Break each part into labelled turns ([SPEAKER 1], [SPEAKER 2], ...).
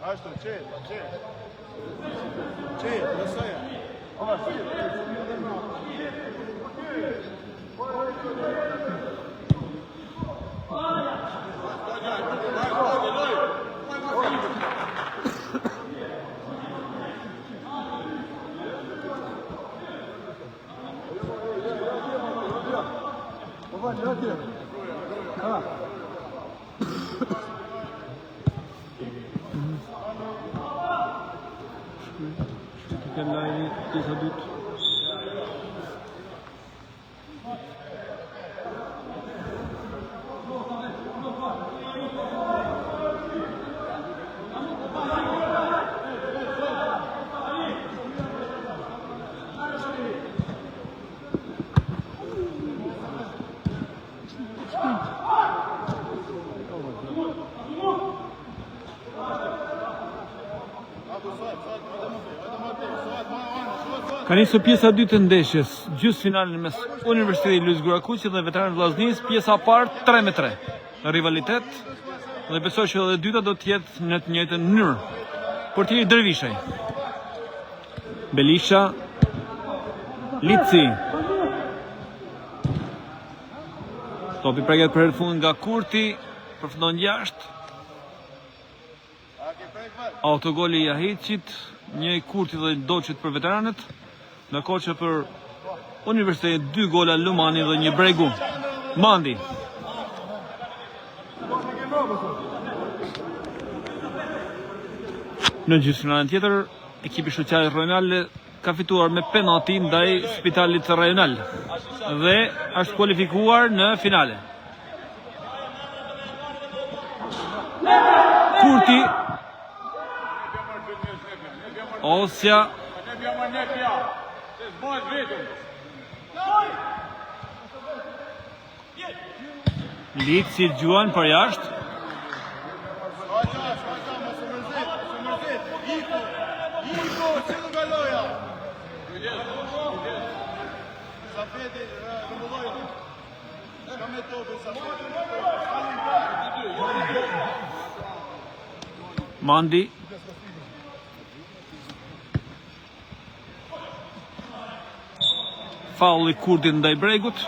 [SPEAKER 1] Ashtu, qe, lësoja.
[SPEAKER 2] Ka nisur pjesa 2 të ndeshjes, gjysmëfinali mes Universitetit Luiz Gurakuqi dhe Veteranët Vllaznisë, pjesa parë 3-3. Rivalitet dhe besoj që edhe dyta do të jetë në të njëjtën mënyrë. Portieri Dervishaj. Belisha, Lici. Topi preget për herë të fundit nga Kurti, përfundon jashtë. Autogoli i Jahiçit, një i Kurti dhe Doçit për veteranët, ndërkohë që për Universitetin 2 gola Lumani dhe një Bregu. Mandi. Në gjysmëfinalin tjetër, ekipi shoqërar Rajonale ka fituar me penalti ndaj Spitalit Rajonal dhe është kualifikuar në finale. Kurti, Osja, Lici Gjuan për jashtë. Mandi. Faulli Kurtit ndaj Bregut.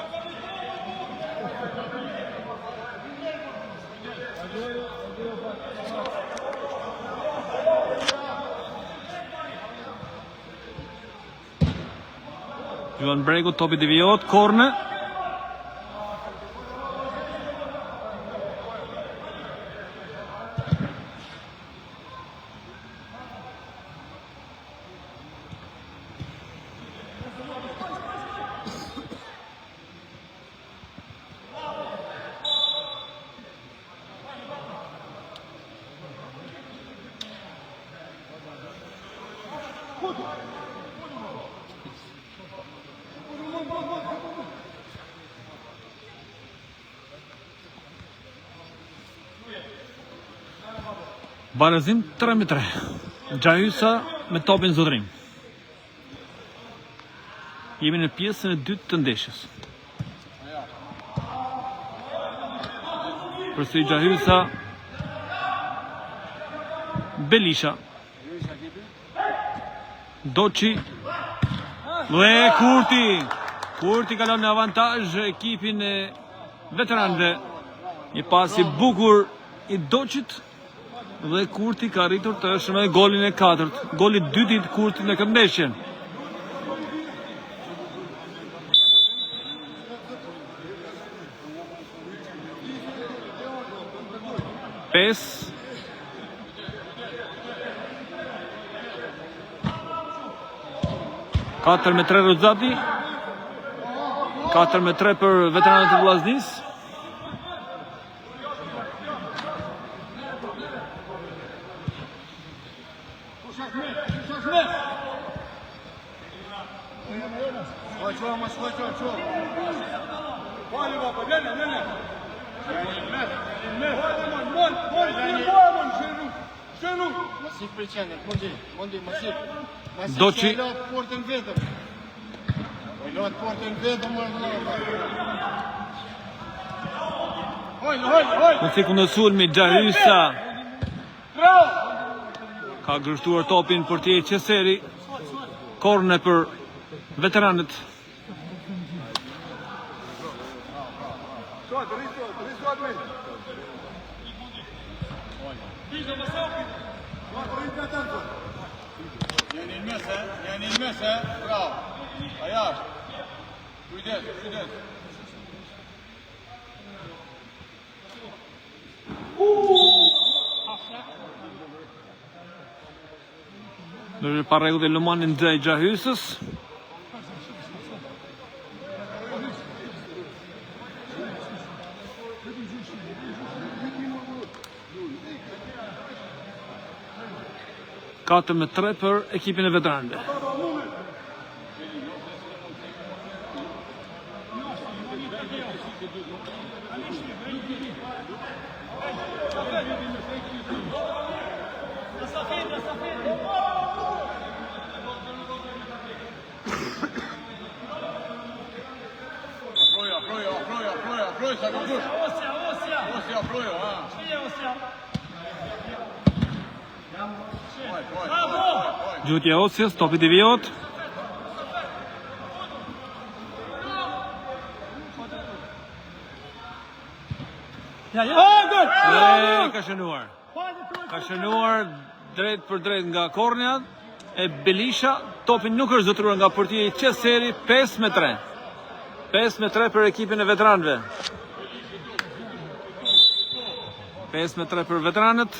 [SPEAKER 2] Juan Bregu, topi devijohet, korne. Barazim 3-3. Gjahysa me topin zotrim. Jemi në pjesën e dytë të ndeshjes. Përsëri Gjahysa. Belisha. Doçi. Dhe Kurti. Kurti kalon në avantazh ekipin e veteranëve. Një pasi bukur i Doçit. Dhe Kurti ka arritur të shme golin e 4, goli 2 i Kurtit në këtë ndeshje. Pes. Katër me 3 Rozati. 4-3 për veteranët e Vllaznisë. Doçi. Në sekundë sulmi Gjahysa. Ka gërshtuar topin portieri Qeseri. Korne për veteranët.
[SPEAKER 1] Yani ilmezse bravo. Ayar. Kujdes, kujdes.
[SPEAKER 2] Në pa rregull e Lumanin Ndaj Gjahysës. Katër me 3 për ekipin e veteranëve.
[SPEAKER 1] Afroja, sa këtush. Osja, afroja, ha.
[SPEAKER 2] Gjutja Osjes, topi devijot. Ka shënuar. Ka shënuar drejt për drejt nga kornja e Belisha. Topi nuk është zotëruar nga portieri Qeseri. 5-3. 5-3 për ekipin e veteranëve. 5-3 për veteranët.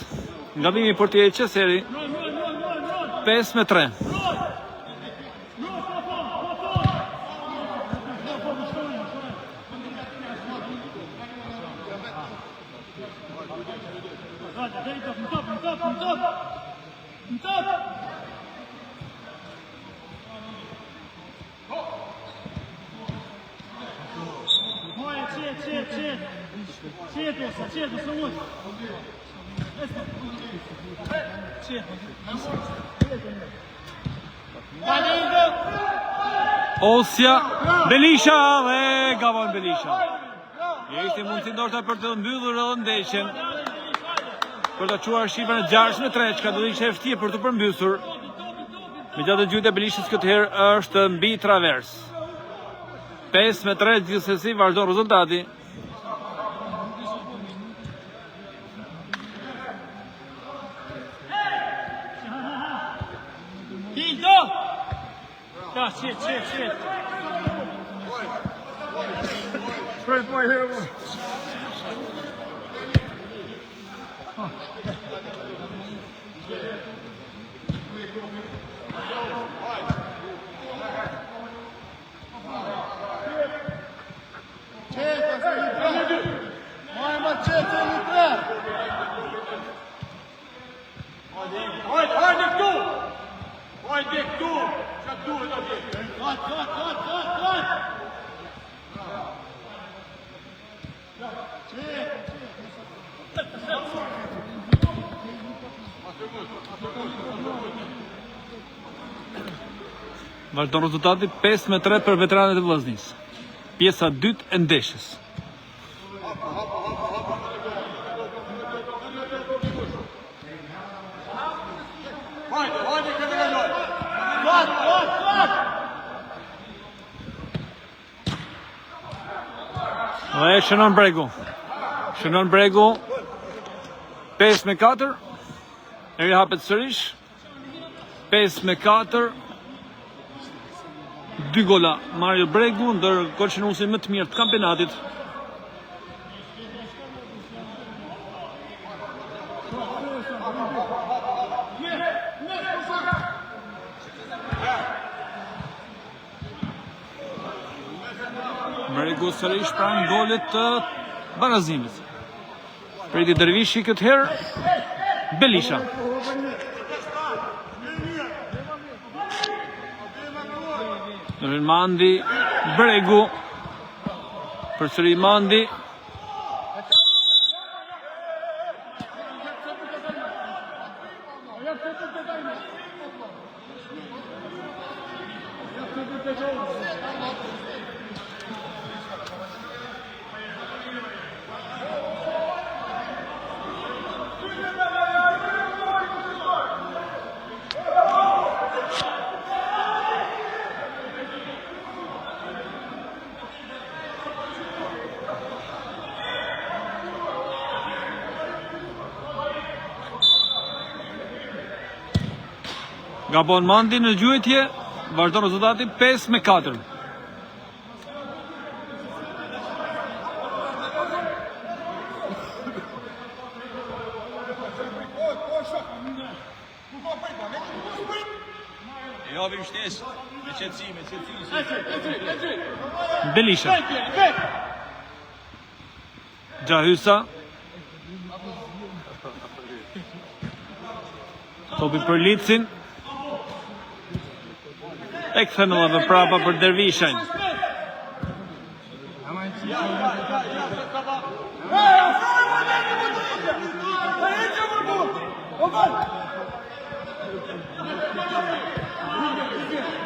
[SPEAKER 2] Gabimi i portierit Qeseri. 5-3. Osja, Belisha dhe gabon Belisha. Ishte mundësi ndoshta për të mbyllur edhe ndeshjen. Për të quar shifrën e 6-3, çka do të ishte e vështirë për të përmbysur. Megjithatë gjytja e Belishës këtë herë është mbi travers. 5-3 gjithsesi vazhdon rezultati.
[SPEAKER 3] Shit. First boy here.
[SPEAKER 2] Vazhdon rezultati 5-3 për veteranët e Vllaznisë. Pjesa 2 e ndeshjes. Dhe shënon Bregu. Shënon Bregu. 5-4. Eri hapet sërish. 5-4. 2 gola Mario Bregu, ndër golçënuesin më të mirë të kampionatit. Bregu sërish pranë golit të barazimit. Priti Dervishi këtë herë Belisha. Mandi, Bregu, përsëri Mandi. Gabon Mandi në gjuhëtje, vazhdon rezultati 5-4.
[SPEAKER 1] Jo, vim shtesë, me qëtësi.
[SPEAKER 2] Belisha. Gjahysa. Topi për Licin. E këthën edhe prapa për Dervishajn.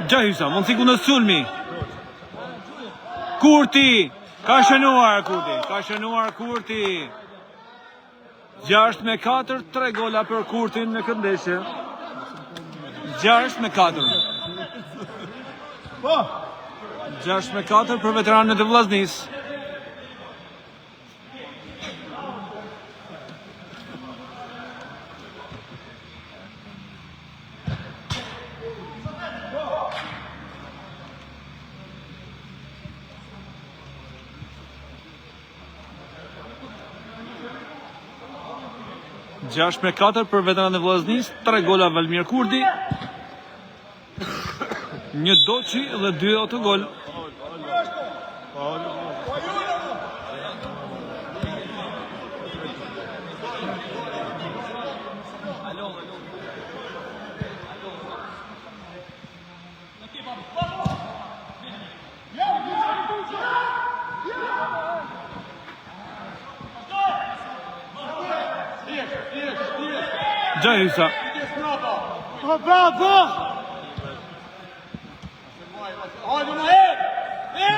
[SPEAKER 2] Gjahysa, mundësi ku në sulmi. Kurti, ka shënuar Kurti. 6-4, 3 gola për Kurtin në këtë ndeshje. 6-4. 6-4 për veteranët e Vllaznisë. Gjash me 4 për veteranët e Vllaznisë, 3 gola Valmir Kurti, 1 Doçi dhe 2 autogol. Gjahysa.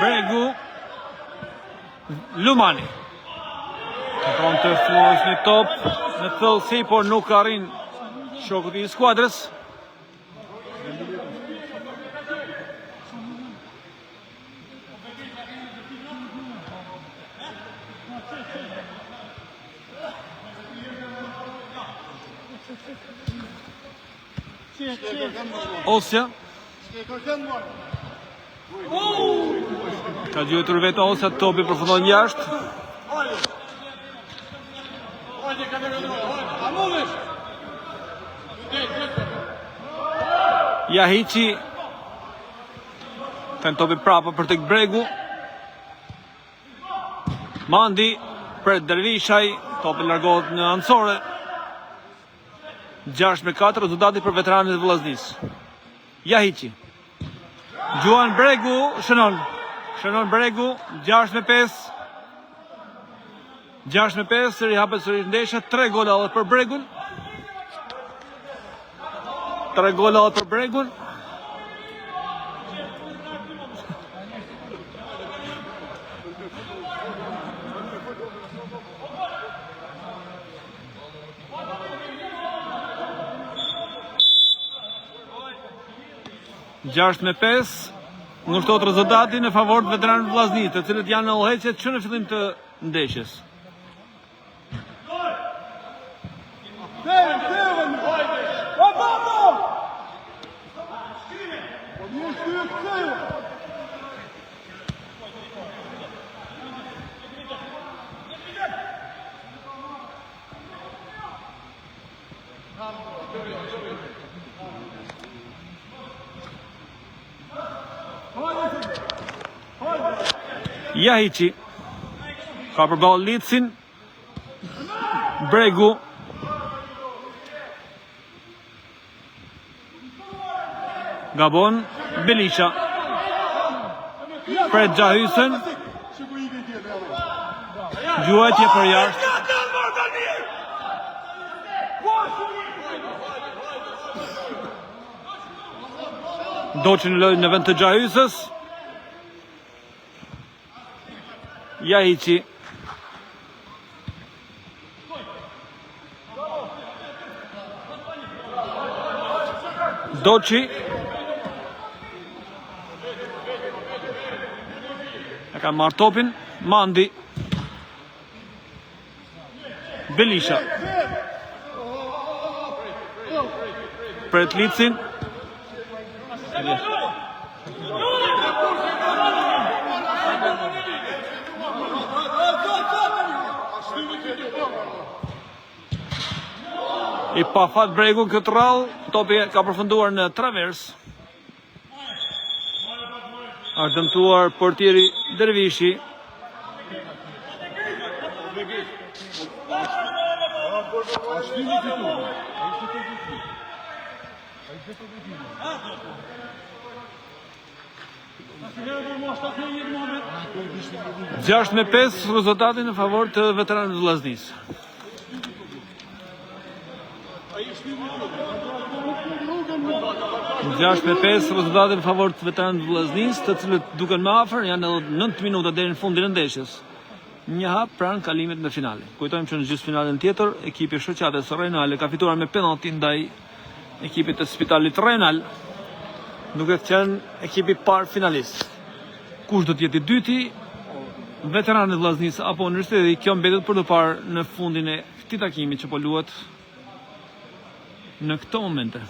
[SPEAKER 2] Bregu. Lumani. Pron të fluas një top në thellësi, por nuk arrin shokut i skuadrës. Osja. Ka gjuetur vetë Osja, topi përfundon jashtë. Jahiqi. Ken topi prapa për tek Bregu. Mandi për Dervishaj, topi largohet në anësore. 6-4, rezultati për veteranët e Vllaznisë. Jahiqi. Gjuan Bregu, shënon Bregu, 6-5. 6-5, rihapet sërish ndeshja, 3 gola edhe për Bregun. 3 gola edhe për Bregun. Gjasht me 5, ngushtohet rezultati në favor të veteranëve të Vllaznisë, të cilët janë në udhëheqje që në fillim të ndeshjes. Jahiqi ka përballë Licin. Bregu. Gabon Belisha. Pret Gjahysën. Gjuajtje për jashtë. Doçi në vend të Gjahysës. Jahiqi. Doçi. E ka marrë topin. Mandi. Belisha. Pret Licin. I pa fat Bregu këtë rall, topi ka përfunduar në travers. Është dëmtuar portieri Dervishi. Gjashtë me 5 rezultati në favor të veteranëve të Vllaznisë. Gjashtë me 5 rezultati në favor të veteranëve të Vllaznisë, të cilët duken më afër, janë edhe 9 minuta deri në fundin e ndeshjes. Një hap pranë kalimit në finale. Kujtojmë që në gjysmëfinalen tjetër, ekipi shoqatës Renale ka fituar me penalti ndaj ekipit të Spitalit Renal, duke qenë ekipi parë finalist. Kush do të jetë i dyti? Veteranët e Vllaznisë apo Universiteti? Kjo mbetet për të parë në fundin e këtij takimi që po luhet në këto momente.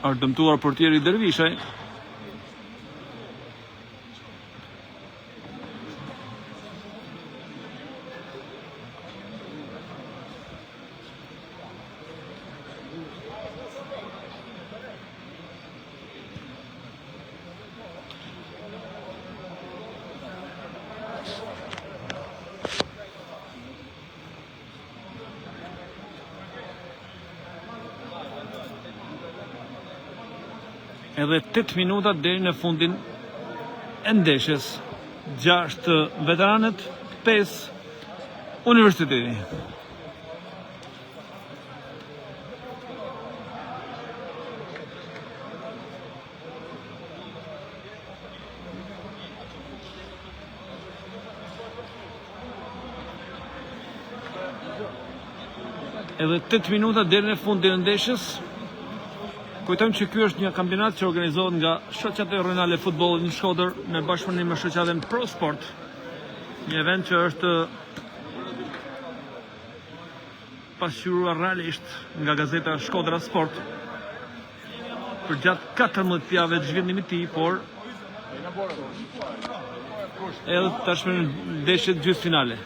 [SPEAKER 2] Është dëmtuar portieri Dervishaj. Edhe 8 minuta deri në fundin e ndeshjes. 6 veteranët, 5 Universiteti. Edhe 8 minuta deri në fundin e ndeshjes. Kujtojmë që ky është një kampionat që organizohet nga shoqata Renale Futbollit në Shkodër në bashkëpunim me shoqatën Pro Sport. Një event që është pasqyruar realisht nga gazeta Shkodra Sport për gjatë 14 javëve të zhvillimit të tij, por edhe tashmë në ndeshjet gjysmëfinale.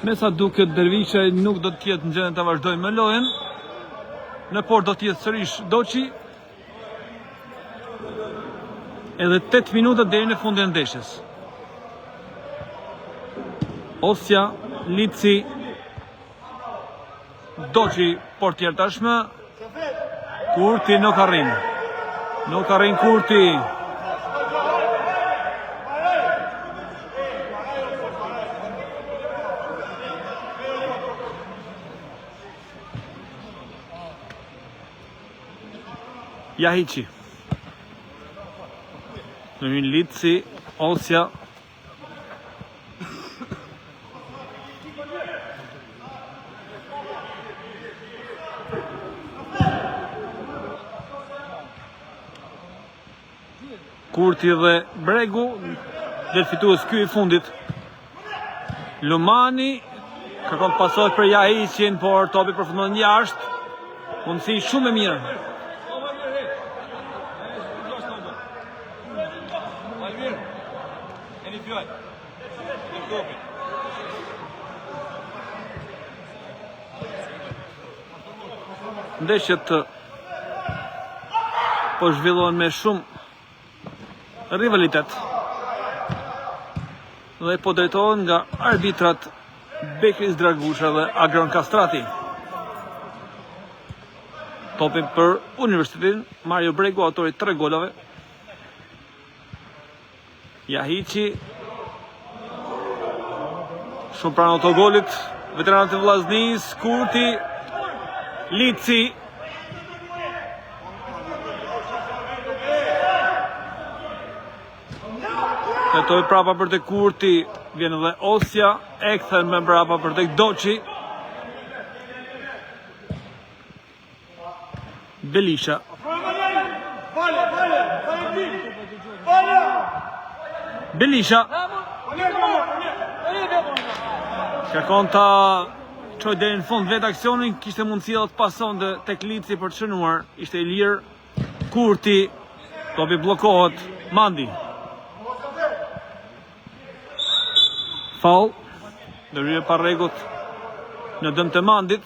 [SPEAKER 2] Me sa duket Dervishaj nuk do të jetë në gjendje të vazhdojë me lojën, në por do të jetë sërish Doçi. Edhe 8 minuta deri në fundin e ndeshjes. Osja, Lici, Doçi portier tashmë. Kurti nuk arrin. Nuk arrin Kurti. Jahiqi. Në një Lici, Osja. Kurti dhe Bregu, dhe fitues ky i fundit. Lumani, kërkon pasohet për Jahiqin, por topi përfundon jashtë. Mundësi shumë e mirë. Ndeshjet po zhvillohen me shumë rivalitet dhe po drejtohen nga arbitrat Bekris Dragusha dhe Agron Kastrati. Topi për Universitetin, Mario Bregu, autori 3 golave. Jahiqi. Shumë pranë autogolit. Veteranët e Vllaznis, Kurti, Lici. Tetoj prapa për tek Kurti, vjen edhe Osja, e kthen me prapa për tek Doçi. Belisha. Belisha. Kërkon ta çoj deri në fund vet aksionin, kishte mundësi të pasonte tek Lici për të shënuar, ishte i lirë. Kurti, topi bllokohet, Mandi. Faul, ndërhyrje pa rregull në dëm të Mandit.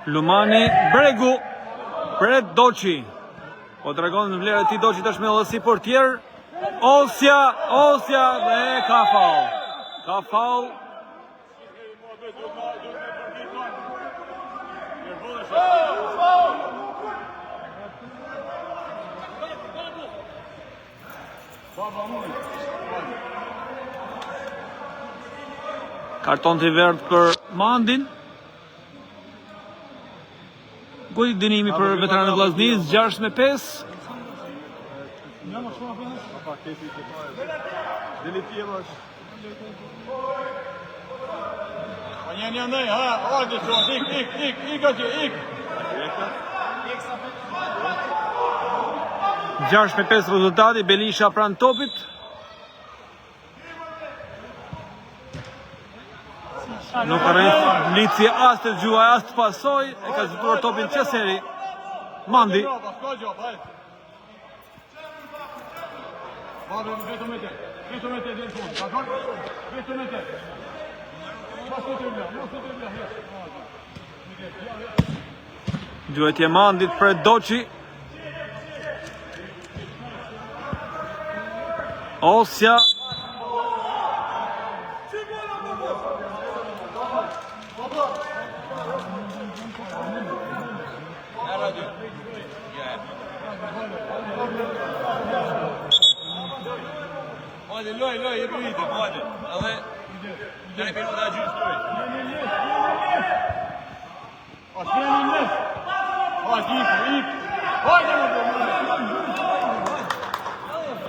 [SPEAKER 2] Lumani, Bregu, pret Doçi. Po tregon në vlerë e tij Doçi tashmë edhe si portier. Osja dhe ka faul. Ka faul. Karton të verdh për Mandin. Goli dënimi për veteranë e Vllaznis, 6-5. Gjash me 5 rezultati, Belisha pranë topit. Nuk arrin Lici as të gjuaj, as të pasoj, e ka zbuluar topin Qeseri. Mandi. Gjuajtje Mandit për Doçi. Osja.
[SPEAKER 1] Loj, je bëjtë, hajde. Edhe, dhe në minuta gjyës loj.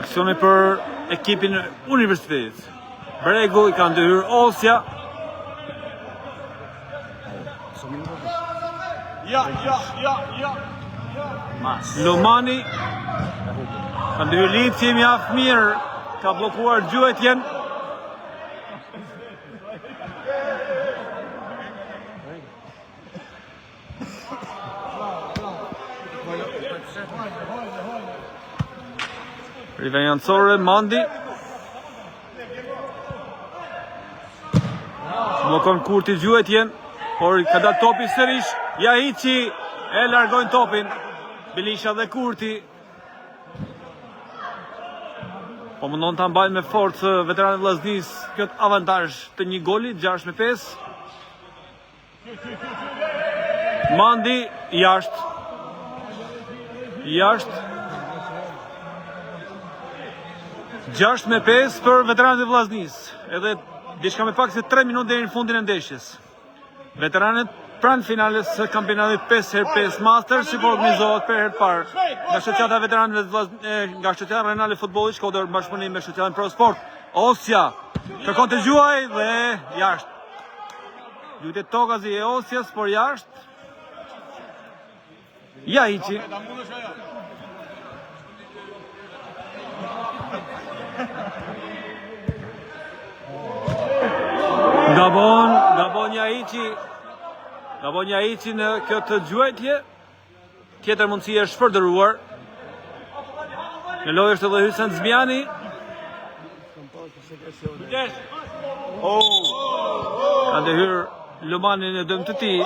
[SPEAKER 2] Aksioni për ekipin e Universitetit. Bregu i ka ndërhyrë Osja. Lumani. Ka ndërhyrë Lici, mjaft mirë. Ka blokuar gjuajtjen. Rivenjancore, Mandi. Blokon Kurti gjuajtjen, por ka dalë topi sërish. Jahiqi e largojnë topin. Belisha dhe Kurti. Po mundon ta mbajnë me forcë veteranë Vllaznis këtë avantazh të një goli, 6-5. Mandi jashtë. 6-5 për veteranët e Vllaznis. Edhe diçka me pak se 3 minutë deri në fundin e ndeshjes. Veteranët pranë finales së kampionatit 5x5 Masters që po organizohet për herë të parë nga shoqata veteranëve nga shoqata Renale Futbolli Shkodër bashkëpunim me shoqatën Pro Sport. Osja kërkon të gjuaj dhe jashtë. Lutje tokazi e Osjas, por jashtë. Jahiqi. Gabon Jahiqi. Gabon Jahiqi në këtë gjuajtje. Tjetër mundësi është shpërdoruar. Në lojë është edhe Hysen Zmiani. Ka ndërhyrë Lumani në dëm të tij.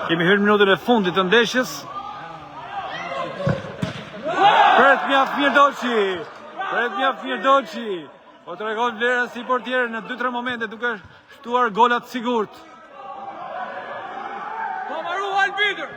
[SPEAKER 2] Kemi hyrë minutën e fundit të ndeshjes. Pret mjaft mirë Doçi. Pret mjaft mirë Doçi. Po tregon vlerën si portier në 2-3 momente duke shtuar golat sigurt.
[SPEAKER 1] Komaru arbitër.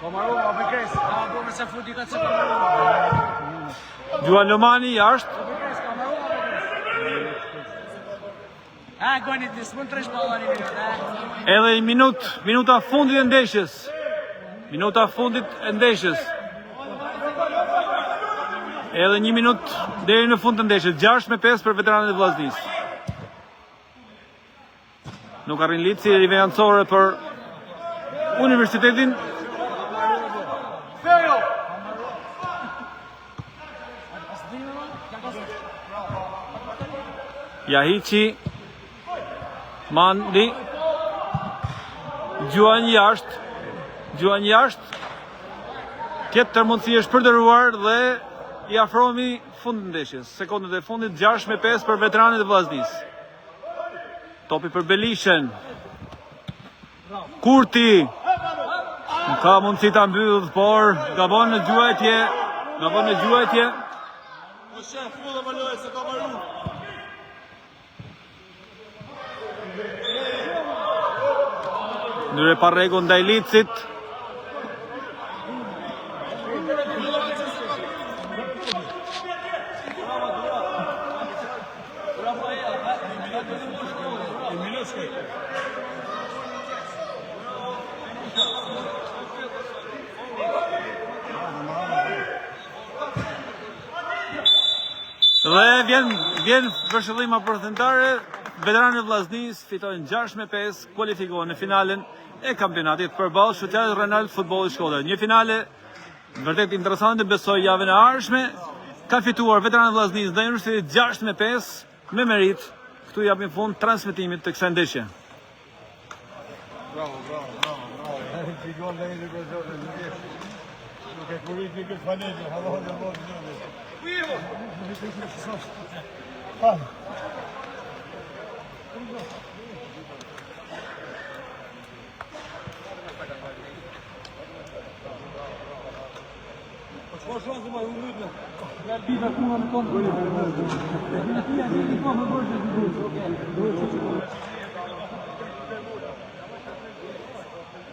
[SPEAKER 3] Komaru, a bëkres, a bërë se futi ka që Komaru.
[SPEAKER 2] Gjuan Lomani jashtë.
[SPEAKER 3] Bëkres, Komaru, a bëkres. A, gonit, nisë mund të resh balla një minut,
[SPEAKER 2] Edhe një minuta fundit e ndeshjes. Minuta fundit e ndeshjes. Edhe një minut deri në fund të ndeshjes. 6-5 për veteranët e Vllaznisë. Nuk arrin Lici rivejancore për Universitetin. Jahiqi, Mandi, Gjuan jashtë, tjetër mundësi është përdëruar dhe i afrohemi fund të ndeshjes. Sekondet e fundit 6-5 për veteranët e Vllaznisë. Topi për Belishen. Kurti. Nuk ka mundësi ta mbyll, por gabon në gjuajtje.
[SPEAKER 1] Po shef, fulla më lojë se Komaru.
[SPEAKER 2] Ndryre pa rregull ndaj Licit. Dhe vjen vëshëllima përthentare. Veteranë e Vllaznisë fitojnë 6-5, kualifikohen në finalen e kampionatit përballë Shoqërisë Renal Futbolli Shkodër. Një finale vërtet interesante, besoj javën e ardhshme. Ka fituar veteranë e Vllaznisë ndaj Universitetit 6-5 me merit. Këtu japim fund transmetimit të kësaj ndeshje.
[SPEAKER 1] Bravo. Nuk e kurit një këtë fanejë, halon e mojë Po shkoj shumë më humbytën. Ja bita kuma në tonë.